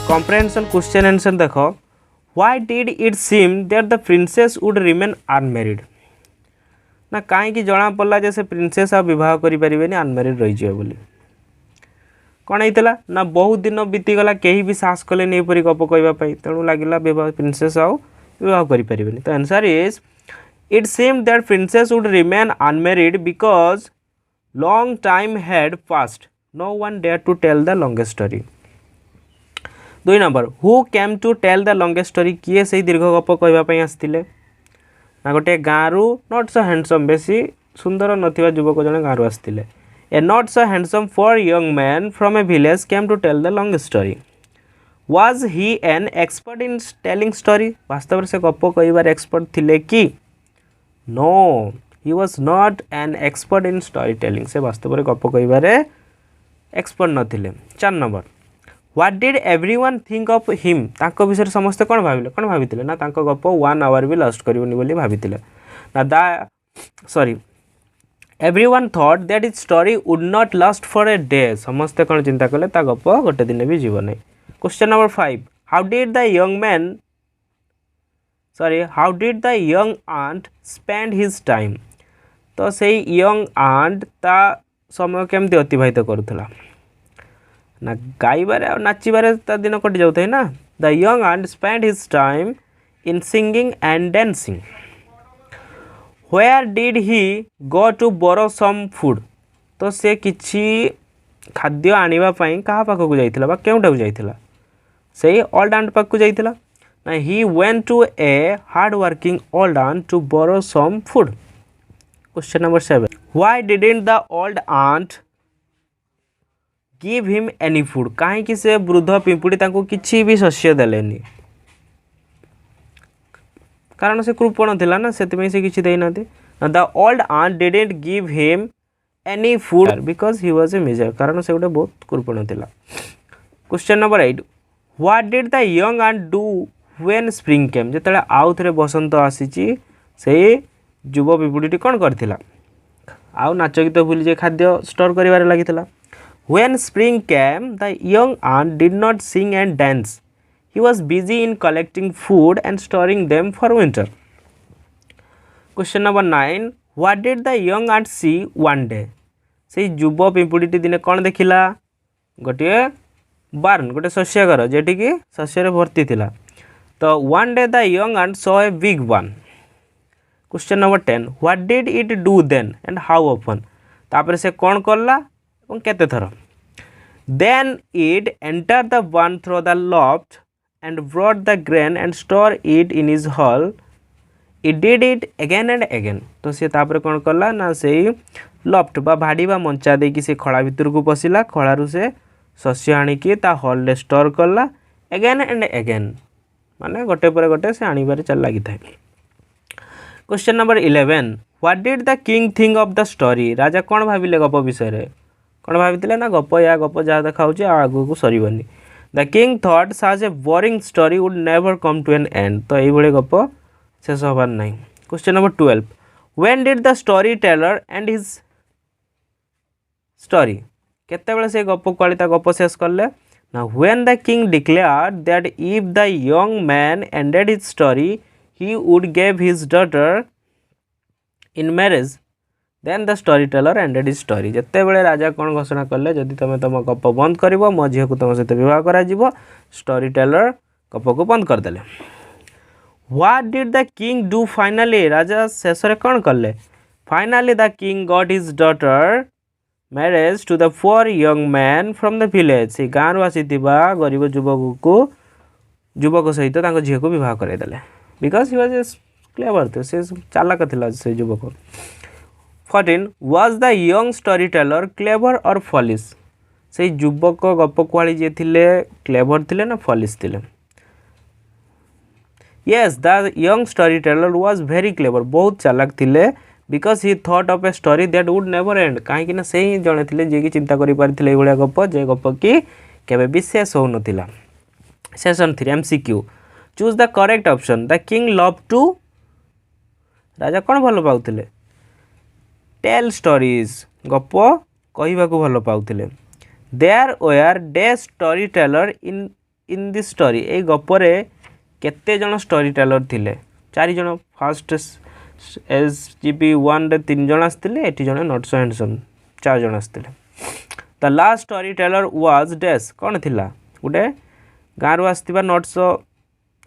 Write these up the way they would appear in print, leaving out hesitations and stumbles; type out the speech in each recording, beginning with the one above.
comprehension question answer देखो why did it seem that the princess would remain unmarried ना कहीं जना पड़ा जे से प्रिंसेस आ विवाह करि परिबेनी अनमैरिड रही जियो बोली कौन होता ना बहुत दिन बीतीगला कहीं भी साहस कले नहीं परी गप कहवाई तेणु लगे विवाह प्रिंसेस आउ विवाह करें तो answer is it seem that princess would remain unmarried because long time had passed no one dare to tell the longest story 2 number who came to tell the longest story किए से दीर्घ गप कहवाई आसते ना गोटे गाँव नॉट सो हैंडसम बेसी सुंदर नथिबा युवक जने गाँव आसते A not so handsome poor young man from a village came to tell the long story. Was he an expert in telling story? वास्तव में से गप कहबार एक्सपर्ट थिले कि? No, he was not an expert in storytelling. से वास्तव में गप कहबार एक्सपर्ट नथिले. 4 number What did everyone think of him? तांको विषय समस्त कौन भाविले ना तांको गप 1 hour भी लास्ट करिवनी बोली भाविले ना sorry Everyone thought that its story would not last for a day. समस्ते कौन चिंता कले ता गप गोटे दिन भी जीवन नहीं. Question number 5. How did the young aunt spend his time? तो सही young aunt ता समय केमती अतिबाहित करुला ना गाइबारे और नाचिबारे ता दिन कटि जाउथै ना. The young aunt spent his time in singing and dancing. Where did he go to borrow some food? तो से किछि खाद्य आनिबा पई कहा पाखो को जाइथिला बा केउटा को जाइथिला सही ओल्ड आंट पाख को जाइथिला ना he went to a hard working old aunt to borrow some food. Question number 7. Why didn't the old aunt give him any food? काहे कि से वृद्ध पिंपुड़ी तांको किछि भी शस्य देलेनी कारण से कृपण थिला ना से किसी देना the old ant didn't give him any food because he was a major कारण से गोटे बहुत कृपण थिला. Question number 8. What did the young ant do when spring came? जेतले आउ थरे बसंत आसीची से युव पिपुड़ी कौन करथिला आउ नाच गीत भूली जे खाद्य स्टोर करिवारे लागिथिला. When spring came the young ant did not sing and dance. He was busy in collecting food and storing them for winter. Question number 9. What did the young aunt see one day? से युव पिंपुड़ी दिने कौन देखिला गोटे बार्न गोटे शस्यघर jetty कि शस्य भर्ती थिला. तो one day the young aunt saw a big one. Question number 10. What did it do then and how often? तापर से कौन करला और केते थर. Then it entered the barn through the loft and brought the grain and store it in his hall. It did it again and again. तो सी तापर कौन करला ना से लफ्ट बा भाड़ी बा मंचा दे कि से खड़ा भीतर को पसिला खड़ारू से शस्य आनी कि ता हॉल ले स्टोर करला अगेन एंड अगेन माने गोटे पर गोटे से आनीबारे चल लागी थाए. Question number 11. What did the king think of the story? राजा कौन भाविले गप विषय रे कौन भाविले ना गप या गप जा देखाउचे आगु को सरीबनी. The king thought such a boring story would never come to an end. तो यही बड़े गप शेष हबार नहीं. Question number 12. When did the storyteller end his story? केते बेले से गप क्वालिता गप शेष करले ना. When the king declared that if the young man ended his story, he would give his daughter in marriage. Then the storyteller ended his story. जिते बड़े राजा कौन घोषणा कले जदि तुम तुम गप बंद कर मो झील को तुम सहित विवाह कर स्टोरीटेलर गप को बंद करदे. What did the king do finally? राजा शेष कौन कले. Finally the king got his daughter marriage to the poor young man from the village. से गाँव आसी गरीब युवक सहित झील को विवाह करदेले बिकज ही वाज क्लेवर थे से चालाक थिला से युवक. 14. Was the young storyteller clever or foolish? से युवक गप कुआली जे थिले क्लेवर थिले ना फॉलिश थिले. Yes, the young storyteller was very clever. बहुत चालाक थिले because he thought of a story that would never end. कहीं ना से ही जने थिले जे कि चिंता करि पारथिले ए भलिया गप जे गप कि केबे भी शेष हो नथिला. Session 3 MCQ. Choose the correct option. The king loved to राजा कौन भल पाउथिले टेल स्टोरीज गप कहवा को भल पाउथिले. There were the story teller in in this story ए गपरे केते जन स्टोरी टेलर थिले 4 जन फर्स्ट SGP 1 रे 3 जन आस्तिले एटी जन नॉट सो हैंडसम 4 जन आस्तिले the last story teller was dash कौन थिला गुटे गाँव आसवा not so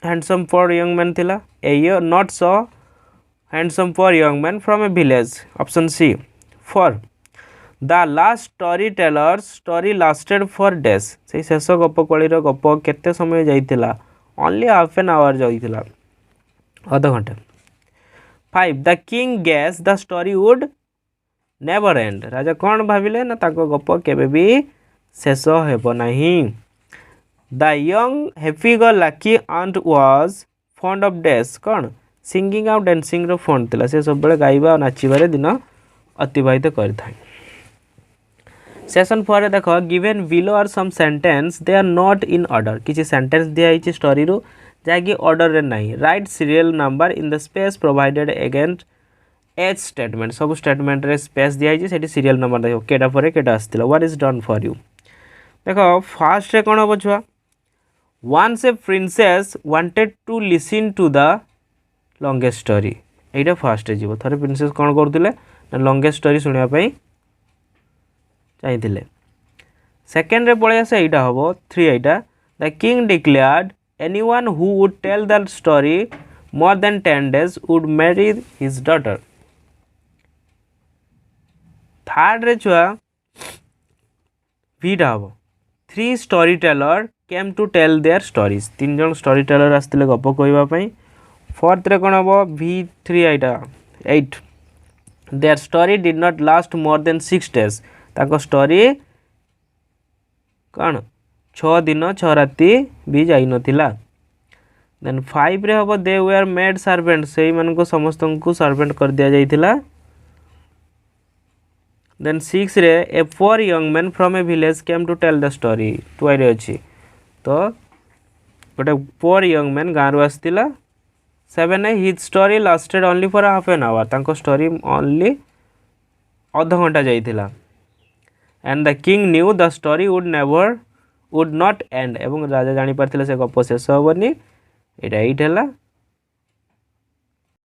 handsome for young man थिला a not so handsome for young man from a village option C for the last story teller story lasted for dash से शेष गपकली गप केते समय जाइतिला ओनली हाफ एन आवर जाइतिला आधा घंटे 5 the king guess the story would never end राजा कौन भाविले ना ताको गप केबे भी शेष हेबो नाही the young happy go lucky aunt was fond of dash कौन सिंगिंग आउ डांसिंग रो फॉन्ड थिला से सब बेले गाइबा और नाचिबारे दिन अतिबाहित करथाय सेशन 4 देख given below are some sentence they are not in order किसी सेंटेंस दिया है स्टोरी रू जहाँकि ऑर्डर रे नहीं right serial number in the space provided against each statement सब स्टेटमेंट रे स्पेस दिया है सेठी सीरियल नंबर देखो केटा पर केटा आस्तिला what is done for you देखो फास्ट रे कोन हम छुआ once a princess wanted to listen to the longest story Etah fast जीव थरे प्रिंसेस कोन करथिले ना लॉन्गेस्ट स्टोरी सुनिया पई चाहिए सेकेंड रे पड़े आसे यहाँ हम 3 यहाँ the king declared anyone who would tell the story more than 10 days would marry his daughter third रे छुआ वीटा हम 3 story teller came to tell their stories 3 जन स्टोरी टेलर आसते गप कहवाई फोर्थ रे कौन हम V3 यहाँ 8 their story did not last more than 6 days ताको स्टोरी कौन 6 दिन 6 राति भी जाई नथिला देन 5 रे हम दे वेयर मेड सर्वेंट से मन को समस्त को सर्वेंट कर दिया जाइथिला देन 6 रे a poor young man from a village came to tell the story 2 रे अछि तो गोटे पोर यंग मैन गाँव आसतिला 7 ए his story lasted only for half an hour ताको स्टोरी ओनली आधा घंटा जाइथिला and the king knew the story would not end एवं राजा जानी पारथिले से गप शेष हेबनी एटा 8 हला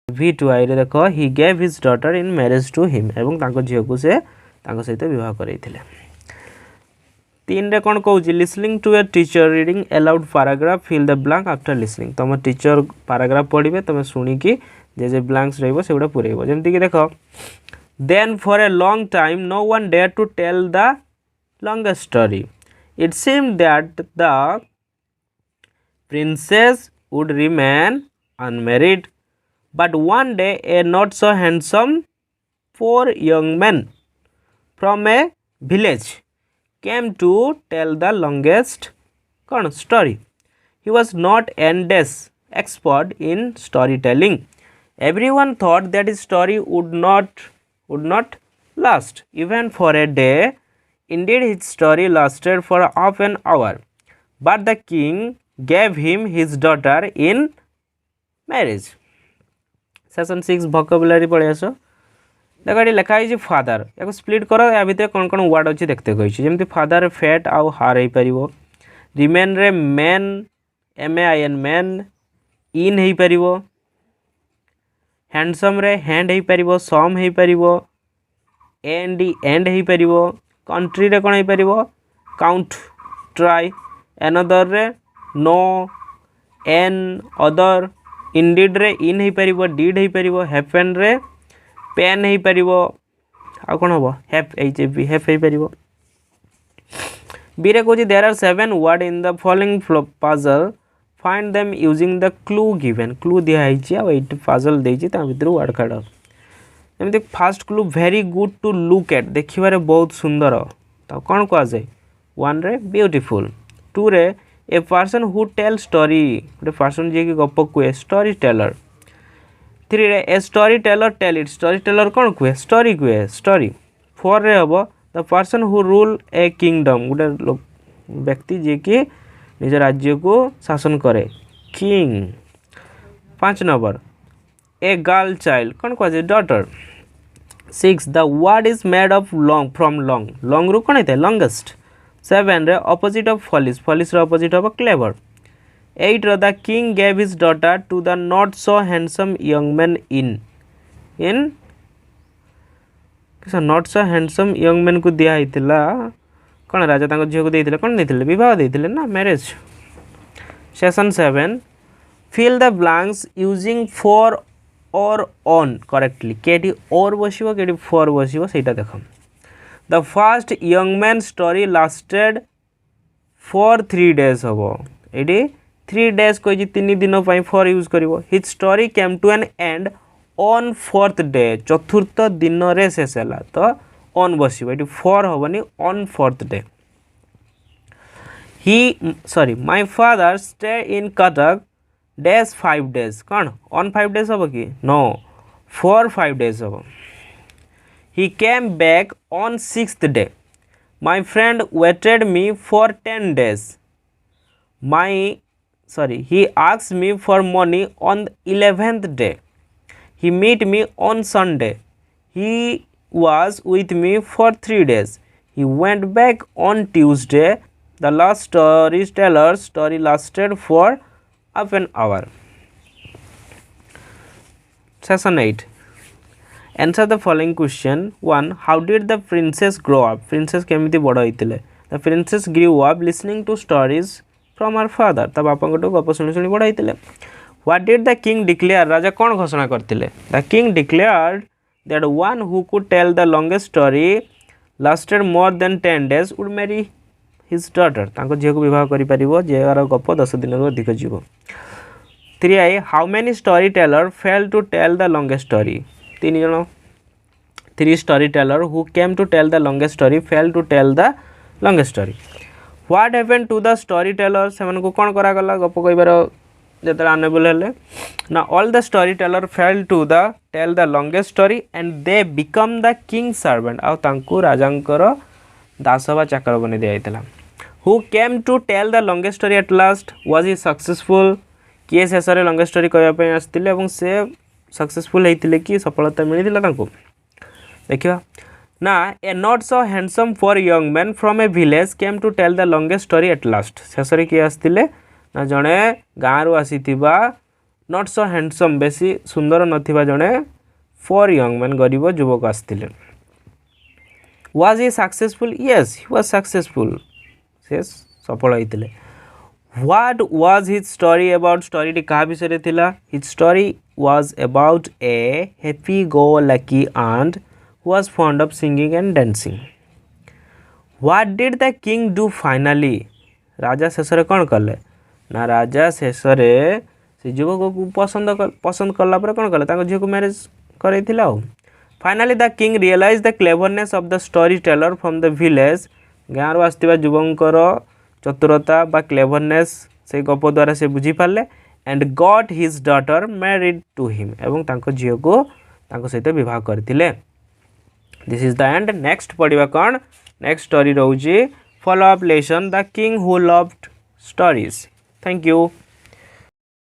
V2 आई रे देखो he gave his daughter in marriage to him एवं ताको झियो को से ताको सहित विवाह करैथिले 3 रे कोन कहू listening to a teacher reading aloud paragraph fill the blank after listening तुम टीचर पैराग्राफ पढ़िबे तुम सुनी कि जे ब्लैंक्स रहइबो सेगुडा पुरैबो जेमति कि देखो Then for a long time no one dared to tell the longest story. It seemed that the princess would remain unmarried. But one day a not so handsome poor young man from a village came to tell the longest story. He was not an expert in storytelling. Everyone thought that his story would not last even for a day. Indeed, his story lasted for half an hour. But the king gave him his daughter in marriage. Session 6 vocabulary पढ़े आसो देखो ये लिखा है father या split करो या भितर कौन कौन वर्ड अच्छी देखते कही जमी फादर फैट आउ हार हो पार रिमेन रे मैन MAIN मैन इन हो पार हैंडसम रे हैंड हो पार सम हो पार एंड हो पार कंट्री रे कौन हो पार काउंट ट्राई एनदर रे नो एन अदर इंडिड रे इन हो पार डिड हो पार हैपेन रे पेन हो पार आ कौन हम हैप HAP हैप हो पार बी रे कहूँ there are 7 word in the following puzzle find them using the clue given clue दिखाई आई पजल देती भर वर्ड काढ़ एमती first clue very good to look at देखिबारे बहुत सुंदर तो कौन कहुए 1 रे ब्यूटीफुल 2 रे a person who tell story गोटे पर्सन जी की गप कहे स्टोरी टेलर 3 रे a story teller tell it story teller कौन कहे स्टोरी 4 रे हम the person who rule a kingdom गोटे व्यक्ति जी की निज राज्य को शासन करे king 5 number a girl child कौन कहे daughter 6 the word is made of long from long long रू कौन है लॉन्गेस्ट 7 रे ऑपोजिट ऑफ फॉलिश फॉलिश रो ऑपोजिट ऑफ क्लेवर 8 रो the king gave his daughter to the not so handsome young man in not so handsome young man को दिया हितला कौन राजा तांको झियो को देइथिले कौन देइथिले विवाह देइथिले ना marriage session 7 fill the blanks using for or on correctly केटी और बसिबो केटी फॉर बसिबो सेटा देखो the first young man story lasted for 3 days हबो एडी 3 days कोइ 3 दिन पई फॉर यूज करिवो his story came to an end on 4th day चतुर्थ दिन रे शेष होला तो ऑन बसिबो एटी फॉर हबनी on 4th day my father stay in Cuttack days 5 days कौन on 5 days हबो कि नो for 5 days हबो he came back on 6th day my friend waited me for 10 days he asked me for money on the 11th day he met me on Sunday he was with me for 3 days he went back on Tuesday the last storyteller's story lasted for half an hour. Session 8. Answer the following question. 1. How did the princess grow up? Princess केमिति बड़ होइतिले? The princess grew up listening to stories from her father. ता बापा को गप सुनी सुनी बड़ होइतिले. What did the king declare? राजा कौन घोषणा करतिले? The king declared that one who could tell the longest story lasted more than 10 days would marry his daughter. तांको झियो को विवाह करि परिबो जेर गप 10 दिन रो अधिक जीवो. 3. How many storyteller failed to tell the longest story? 3 जण 3 storyteller who came to tell the longest story failed to tell the longest story. What happened to the storyteller? Semen को कोन करा गला गप कइबार जेतरा अनेबल हेले ना all the storyteller failed to the tell the longest story and they become the king's servant. आ तांको राजांकर दासवा चाकर बने दिया आइतला. Who came to tell the longest story at last? Was he successful? किए शेषरे लॉन्गेस्ट स्टोरी कहया पे आस्तिले एवं से सक्सेसफुल हेतिले कि सफलता मिलिथिला तांको देखिबा ना a not so handsome for young man from a village came to tell the longest story at last शेषरे कि आस्तिले ना जणे गाँ रु आसीथिबा नॉट सो हैंडसम बेसी सुंदर नथिबा जणे फॉर यंग मैन गरीब युवक आस्तिले. Was he successful? Yes, he was successful. से सफल होइतिले. What was his story about? Story T कहा विषय थिला? His story was about a happy-go-lucky aunt who was fond of singing and dancing. What did the king do finally? राजा शेषरे कौन कले ना राजा शेषरे से युवक को पसंद करला पर कौन कले ताको झियो को marriage करैथिला. Finally the king realized the cleverness of the storyteller from the village. गाँव आसथिबा युवकर चतुरता बा क्लेवरनेस से गप द्वारा से बुझी पारले and got his daughter married to him एवं तांको झियो को तांको सहित विवाह करथिले. This is the end. Next पढ़िबा कोन नेक्स्ट स्टोरी रहउची follow up lesson the king who loved stories. Thank you.